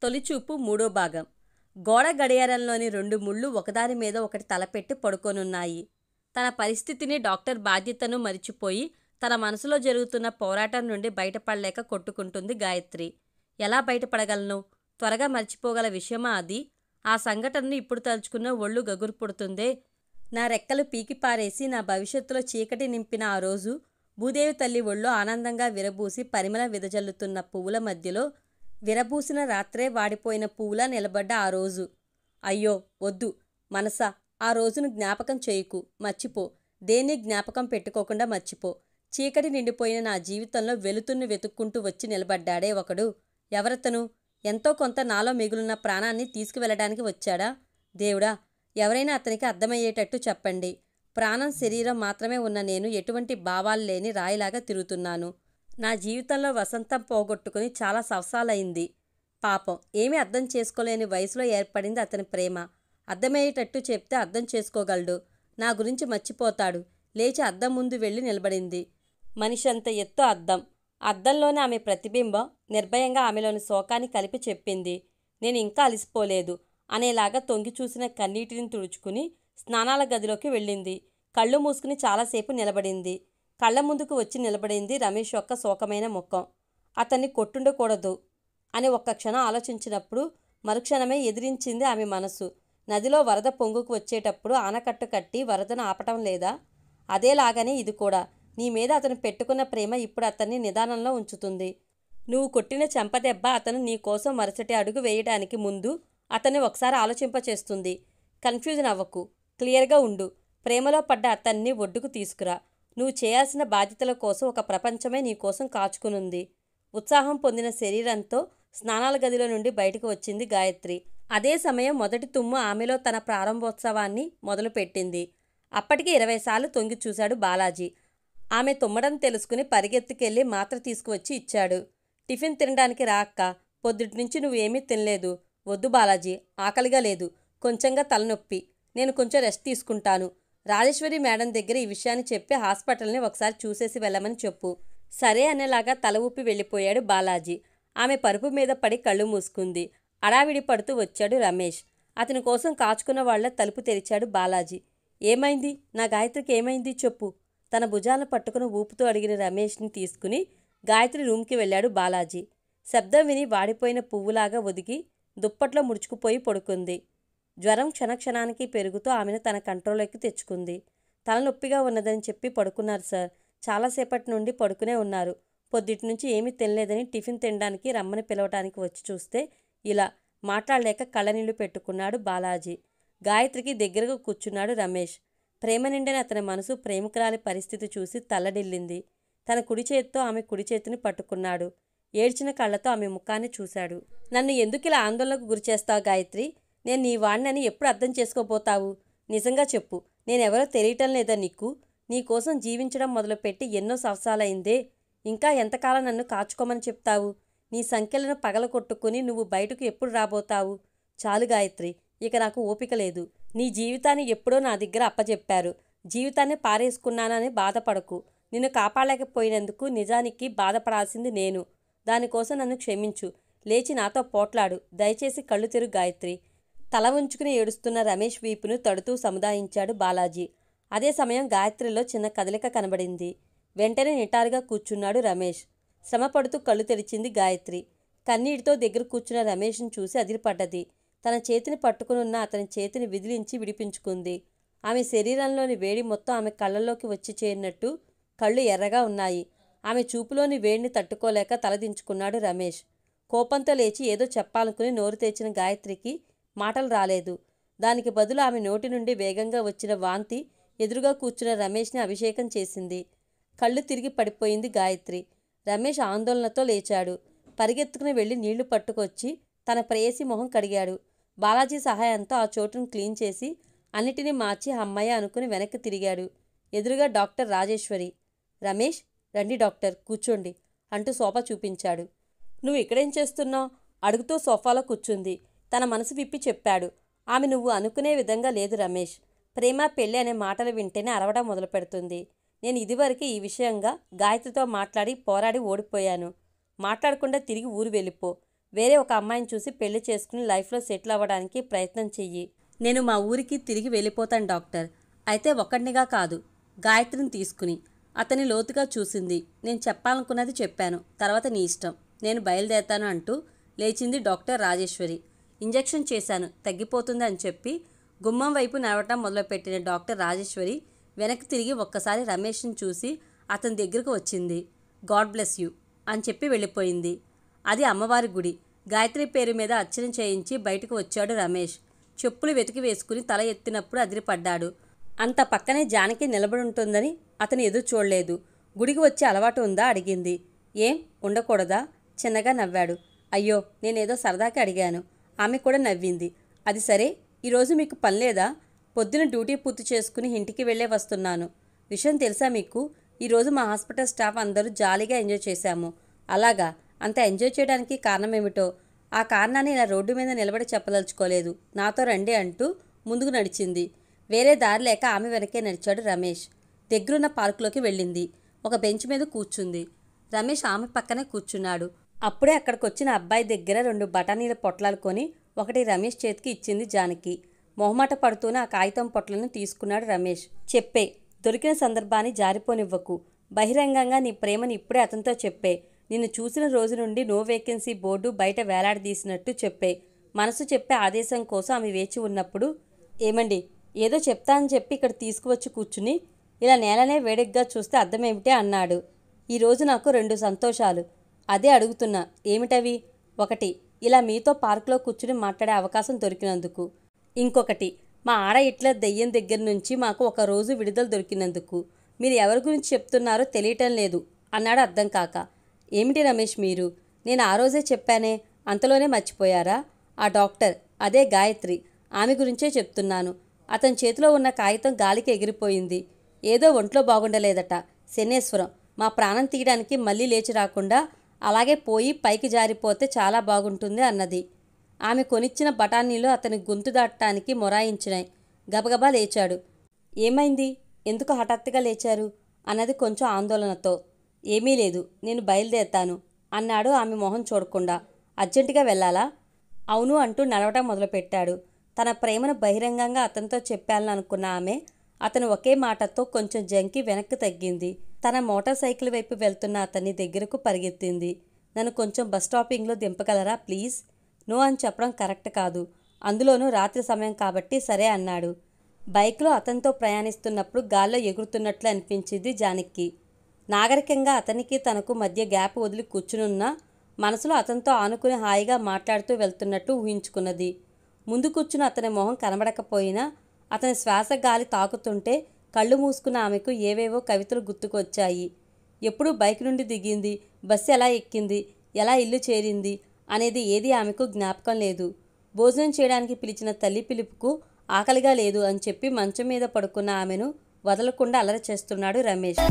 తొలిచూపు మూడో భాగం. గోడ గడియారంలోని 2 ముళ్ళు ఒకదాని మీద ఒకటి తలపెట్టి పడుకొనున్నాయి. తన పరిస్థితిని, డాక్టర్ బాధ్యతను మరిచిపోయి తన మనసులో జరుగుతున్న పోరాటం నుండి బయటపడలేక కొట్టుకుంటుంది గాయత్రి. ఎలా బయటపడగలను? త్వరగా మర్చిపోగల విషయమా అది? ఆ సంఘటనను ఇప్పుడు తలుచుకున్న ఒళ్ళు గగురు పుడుతుందే. నా రెక్కలు పీకి పారేసి నా భవిష్యత్తులో చీకటి నింపిన ఆ రోజు, భూదేవి తల్లి ఒళ్ళో ఆనందంగా విరబూసి పరిమళం వెదజల్లుతున్న పువ్వుల మధ్యలో విరబూసిన రాత్రే వాడిపోయిన పువ్వులా నిలబడ్డ ఆ రోజు. అయ్యో వద్దు మనసా, ఆ రోజును జ్ఞాపకం చేయుకు, మర్చిపో. దేన్ని జ్ఞాపకం పెట్టుకోకుండా మర్చిపో. చీకటి నిండిపోయిన నా జీవితంలో వెలుతుర్ని వెతుక్కుంటూ వచ్చి నిలబడ్డాడే ఒకడు. ఎవరతను? ఎంతో కొంత నాలో మిగులున్న ప్రాణాన్ని తీసుకువెళ్ళడానికి వచ్చాడా? దేవుడా, ఎవరైనా అతనికి అర్థమయ్యేటట్టు చెప్పండి. ప్రాణం శరీరం మాత్రమే ఉన్న నేను ఎటువంటి భావాలు లేని రాయిలాగా తిరుగుతున్నాను. నా జీవితంలో వసంతం పోగొట్టుకుని చాలా సంవత్సరాలైంది. పాపం, ఏమీ అర్థం చేసుకోలేని వయసులో ఏర్పడింది అతని ప్రేమ. అర్థమయ్యేటట్టు చెప్తే అర్థం చేసుకోగలడు. నా గురించి మర్చిపోతాడు. లేచి అద్దం ముందు వెళ్ళి నిలబడింది. మనిషి అంత ఎత్తు అద్దం. అద్దంలోనే ఆమె ప్రతిబింబం నిర్భయంగా ఆమెలోని శోకాన్ని కలిపి చెప్పింది. నేను ఇంకా అలసిపోలేదు అనేలాగా తొంగి చూసిన కన్నీటిని తుడుచుకుని స్నానాల గదిలోకి వెళ్ళింది. కళ్ళు మూసుకుని చాలాసేపు నిలబడింది. కళ్ళ ముందుకు వచ్చి నిలబడింది రమేష్ యొక్క శోకమైన ముఖం. అతన్ని కొట్టుండకూడదు అని ఒక్క క్షణం ఆలోచించినప్పుడు మరుక్షణమే ఎదిరించింది ఆమె మనసు. నదిలో వరద పొంగుకు వచ్చేటప్పుడు ఆనకట్టు కట్టి వరదను ఆపటం లేదా? అదేలాగనే ఇది కూడా. నీ మీద అతను పెట్టుకున్న ప్రేమ ఇప్పుడు అతన్ని నిదానంలో ఉంచుతుంది. నువ్వు కొట్టిన చెంపదెబ్బ అతను నీ కోసం మరుసటి అడుగు వేయడానికి ముందు అతన్ని ఒకసారి ఆలోచింపచేస్తుంది. కన్ఫ్యూజన్ అవ్వకు, క్లియర్గా ఉండు. ప్రేమలో పడ్డ అతన్ని ఒడ్డుకు తీసుకురా. నువ్వు చేయాల్సిన బాధ్యతల కోసం ఒక ప్రపంచమే నీ కోసం కాచుకునుంది. ఉత్సాహం పొందిన శరీరంతో స్నానాల గదిలో నుండి బయటకు వచ్చింది గాయత్రి. అదే సమయం మొదటి తుమ్ము ఆమెలో తన ప్రారంభోత్సవాన్ని మొదలుపెట్టింది. అప్పటికి 20 సార్లు తొంగి చూశాడు బాలాజీ. ఆమె తుమ్మడం తెలుసుకుని పరిగెత్తుకెళ్ళి మాత్ర తీసుకువచ్చి ఇచ్చాడు. టిఫిన్ తినడానికి రా అక్క, పొద్దుటినుంచి నువ్వు ఏమీ తినలేదు. వద్దు బాలాజీ, ఆకలిగా లేదు, కొంచెంగా తలనొప్పి. నేను కొంచెం రెస్ట్ తీసుకుంటాను. రాజేశ్వరి మేడం దగ్గర ఈ విషయాన్ని చెప్పి హాస్పిటల్ని ఒకసారి చూసేసి వెళ్ళమని చెప్పు. సరే అనేలాగా తల ఊపి వెళ్ళిపోయాడు బాలాజీ. ఆమె పరుపు మీద పడి కళ్ళు మూసుకుంది. అడావిడి పడుతూ వచ్చాడు రమేష్. అతని కోసం కాచుకున్న వాళ్ల తలుపు తెరిచాడు బాలాజీ. ఏమైంది? నా గాయత్రికి ఏమైంది చెప్పు. తన భుజాలను పట్టుకుని ఊపుతూ అడిగిన రమేష్ని తీసుకుని గాయత్రి రూమ్కి వెళ్ళాడు బాలాజీ. శబ్దం విని వాడిపోయిన పువ్వులాగా ఒదిగి దుప్పట్లో ముడుచుకుపోయి పడుకుంది. జ్వరం క్షణక్షణానికి పెరుగుతూ ఆమెను తన కంట్రోల్లోకి తెచ్చుకుంది. తలనొప్పిగా ఉన్నదని చెప్పి పడుకున్నారు సార్. చాలాసేపటి నుండి పడుకునే ఉన్నారు. పొద్దుటి నుంచి ఏమీ తినలేదని టిఫిన్ తినడానికి రమ్మని పిలవటానికి వచ్చి చూస్తే ఇలా మాట్లాడలేక కళ్ళనీళ్లు పెట్టుకున్నాడు బాలాజీ. గాయత్రికి దగ్గరగా కూర్చున్నాడు రమేష్. ప్రేమ నిండిన అతని మనసు ప్రేమికురాలి పరిస్థితి చూసి తల్లడిల్లింది. తన కుడి చేతితో ఆమె కుడి చేతిని పట్టుకున్నాడు. ఏడ్చిన కళ్ళతో ఆమె ముఖాన్ని చూశాడు. నన్ను ఎందుకిలా ఆందోళనకు గురిచేస్తావు గాయత్రి? నేను నీ వాణ్ణని ఎప్పుడు అర్థం చేసుకోబోతావు? నిజంగా చెప్పు, నేనెవరో తెలియటం లేదా నీకు? నీకోసం జీవించడం మొదలుపెట్టి ఎన్నో సంవత్సరాలైందే. ఇంకా ఎంతకాలం నన్ను కాచుకోమని చెప్తావు? నీ సంఖ్యలను పగలకొట్టుకుని నువ్వు బయటకు ఎప్పుడు రాబోతావు? చాలు గాయత్రి, ఇక నాకు ఓపిక లేదు. నీ జీవితాన్ని ఎప్పుడో నా దగ్గర అప్పచెప్పారు. జీవితాన్ని పారేసుకున్నానని బాధపడకు. నిన్ను కాపాడలేకపోయినందుకు నిజానికి బాధపడాల్సింది నేను. దానికోసం నన్ను క్షమించు. లేచి నాతో పోట్లాడు. దయచేసి కళ్ళు తెరుగు గాయత్రి. తల ఉంచుకుని ఏడుస్తున్న రమేష్ వీపును తడుతూ సముదాయించాడు బాలాజీ. అదే సమయం గాయత్రిలో చిన్న కదలిక కనబడింది. వెంటనే నిటారుగా కూర్చున్నాడు రమేష్. శ్రమపడుతూ కళ్ళు తెరిచింది గాయత్రి. కన్నీటితో దగ్గర కూర్చున్న రమేష్ని చూసి అదిరిపడ్డది. తన చేతిని పట్టుకునున్న అతని చేతిని విదిలించి విడిపించుకుంది. ఆమె శరీరంలోని వేడి మొత్తం ఆమె కళ్ళల్లోకి వచ్చి చేరినట్టు కళ్ళు ఎర్రగా ఉన్నాయి. ఆమె చూపులోని వేడిని తట్టుకోలేక తలదించుకున్నాడు రమేష్. కోపంతో లేచి ఏదో చెప్పాలనుకుని నోరు తెరిచిన గాయత్రికి మాటలు రాలేదు. దానికి బదులు ఆమె నోటి నుండి వేగంగా వచ్చిన వాంతి ఎదురుగా కూర్చున్న రమేష్ని అభిషేకం చేసింది. కళ్ళు తిరిగి పడిపోయింది గాయత్రి. రమేష్ ఆందోళనతో లేచాడు. పరిగెత్తుకుని వెళ్ళి నీళ్లు పట్టుకొచ్చి తన ప్రేయసి మొహం కడిగాడు. బాలాజీ సహాయంతో ఆ చోటును క్లీన్ చేసి అన్నిటినీ మార్చి అమ్మయ్య అనుకుని వెనక్కి తిరిగాడు. ఎదురుగా డాక్టర్ రాజేశ్వరి. రమేష్, రండి డాక్టర్, కూర్చోండి అంటూ సోఫా చూపించాడు. నువ్వు ఇక్కడేం చేస్తున్నావు? అడుగుతూ సోఫాలో కూర్చుంది. తన మనసు విప్పి చెప్పాడు. ఆమె నువ్వు అనుకునే విధంగా లేదు రమేష్. ప్రేమ పెళ్ళి అనే మాటలు వింటేనే అరవడం మొదలు పెడుతుంది. నేను ఇదివరకు ఈ విషయంగా గాయత్రితో మాట్లాడి పోరాడి ఓడిపోయాను. మాట్లాడకుండా తిరిగి ఊరు వెళ్ళిపో. వేరే ఒక అమ్మాయిని చూసి పెళ్లి చేసుకుని లైఫ్లో సెటిల్ అవ్వడానికి ప్రయత్నం చెయ్యి. నేను మా ఊరికి తిరిగి వెళ్ళిపోతాను డాక్టర్. అయితే ఒక్కడినిగా కాదు, గాయత్రిని తీసుకుని. అతని లోతుగా చూసింది. నేను చెప్పాలనుకున్నది చెప్పాను, తర్వాత నీ ఇష్టం, నేను బయలుదేరతాను అంటూ లేచింది డాక్టర్ రాజేశ్వరి. ఇంజెక్షన్ చేశాను, తగ్గిపోతుంది అని చెప్పి గుమ్మం వైపు నడవటం మొదలుపెట్టిన డాక్టర్ రాజేశ్వరి వెనక్కి తిరిగి ఒక్కసారి రమేష్ని చూసి అతని దగ్గరకు వచ్చింది. గాడ్ బ్లెస్ యూ అని చెప్పి వెళ్ళిపోయింది. అది అమ్మవారి గుడి. గాయత్రి పేరు మీద అర్చన చేయించి బయటకు వచ్చాడు రమేష్. చెప్పులు వెతికి వేసుకుని తల ఎత్తినప్పుడు అదిరిపడ్డాడు. అంత పక్కనే జానకి నిలబడి ఉంటుందని అతను ఎదురు చూడలేదు. గుడికి వచ్చే అలవాటు ఉందా అడిగింది. ఏం ఉండకూడదా? చిన్నగా నవ్వాడు. అయ్యో, నేనేదో సరదాకి అడిగాను. ఆమె కూడా నవ్వింది. అది సరే, ఈరోజు మీకు పని లేదా? పొద్దున డ్యూటీ పూర్తి చేసుకుని ఇంటికి వెళ్ళే వస్తున్నాను. విషయం తెలుసా మీకు? ఈరోజు మా హాస్పిటల్ స్టాఫ్ అందరూ జాలీగా ఎంజాయ్ చేశాము. అలాగా? అంత ఎంజాయ్ చేయడానికి కారణం ఏమిటో? ఆ కారణాన్ని ఇలా రోడ్డు మీద నిలబడి చెప్పదలుచుకోలేదు. నాతో రండి అంటూ ముందుకు నడిచింది. వేరే దారి లేక ఆమె వెనకే నడిచాడు రమేష్. దగ్గరున్న పార్కులోకి వెళ్ళింది. ఒక బెంచ్ మీద కూర్చుంది. రమేష్ ఆమె పక్కనే కూర్చున్నాడు. అప్పుడే అక్కడికి వచ్చిన అబ్బాయి దగ్గర 2 బఠానీల పొట్లాలు కొని ఒకటి రమేష్ చేతికి ఇచ్చింది జానకి. మొహమాట పడుతూనే ఆ కాగితం పొట్లను తీసుకున్నాడు రమేష్. చెప్పే, దొరికిన సందర్భాన్ని జారిపోనివ్వకు. బహిరంగంగా నీ ప్రేమని ఇప్పుడే అతనితో చెప్పే. నిన్ను చూసిన రోజు నుండి నో వేకెన్సీ బోర్డు బయట వేలాడదీసినట్టు చెప్పే. మనసు చెప్పే ఆదేశం కోసం ఆమె వేచి ఉన్నప్పుడు, ఏమండి, ఏదో చెప్తానని చెప్పి ఇక్కడ తీసుకువచ్చి కూర్చుని ఇలా నేలనే వేడిగ్గా చూస్తే అర్థమేమిటే అన్నాడు. ఈరోజు నాకు 2 సంతోషాలు. అదే అడుగుతున్నా, ఏమిటవి? ఒకటి, ఇలా మీతో పార్కులో కూర్చుని మాట్లాడే అవకాశం దొరికినందుకు. ఇంకొకటి, మా ఆడ హిట్లర్ దెయ్యం దగ్గర నుంచి మాకు ఒక రోజు విడుదల దొరికినందుకు. మీరు ఎవరి గురించి చెప్తున్నారో తెలియటం లేదు అన్నాడు అర్థం కాక. ఏమిటి రమేష్ మీరు? నేను ఆ రోజే చెప్పానే, అంతలోనే మర్చిపోయారా? ఆ డాక్టర్, అదే గాయత్రి, ఆమె గురించే చెప్తున్నాను. అతని చేతిలో ఉన్న కాగితం గాలికి ఎగిరిపోయింది. ఏదో ఒంట్లో బాగుండలేదట. శనేశ్వరం, మా ప్రాణం తీయడానికి మళ్ళీ లేచి రాకుండా అలాగే పోయి పైకి జారిపోతే చాలా బాగుంటుంది అన్నది. ఆమె కొనిచ్చిన బఠానీలు అతని గొంతు దాటడానికి మొరాయించినాయి. గబగబా లేచాడు. ఏమైంది? ఎందుకు హఠాత్తుగా లేచారు అన్నది కొంచెం ఆందోళనతో. ఏమీ లేదు, నేను బయలుదేరతాను అన్నాడు ఆమె మొహం చూడకుండా. అర్జెంటుగా వెళ్ళాలా? అవును అంటూ నడవటం మొదలుపెట్టాడు. తన ప్రేమను బహిరంగంగా అతనితో చెప్పాలని అనుకున్న ఆమె అతను ఒకే మాటతో కొంచెం జంకి వెనక్కి తగ్గింది. తన మోటార్ సైకిల్ వైపు వెళ్తున్న అతని దగ్గరకు పరిగెత్తింది. నన్ను కొంచెం బస్ స్టాపింగ్లో దింపగలరా ప్లీజ్? నో అని చెప్పడం కరెక్ట్ కాదు, అందులోనూ రాత్రి సమయం కాబట్టి సరే అన్నాడు. బైక్లో అతనితో ప్రయాణిస్తున్నప్పుడు గాల్లో ఎగురుతున్నట్లు అనిపించింది జానకి. నాగరికంగా అతనికి తనకు మధ్య గ్యాప్ వదిలి కూర్చునున్నా మనసులో అతనితో ఆనుకుని హాయిగా మాట్లాడుతూ వెళ్తున్నట్టు ఊహించుకున్నది. ముందు కూర్చుని అతని మొహం కనబడకపోయినా అతని శ్వాస గాలి తాకుతుంటే కళ్ళు మూసుకున్న ఆమెకు ఏవేవో కవితలు గుర్తుకొచ్చాయి. ఎప్పుడు బైక్ నుండి దిగింది, బస్సు ఎలా ఎక్కింది, ఎలా ఇల్లు చేరింది అనేది ఏది ఆమెకు జ్ఞాపకం లేదు. భోజనం చేయడానికి పిలిచిన తల్లి పిలుపుకు ఆకలిగా లేదు అని చెప్పి మంచం మీద పడుకున్న ఆమెను వదలకుండా అల్లరి చేస్తున్నాడు రమేష్.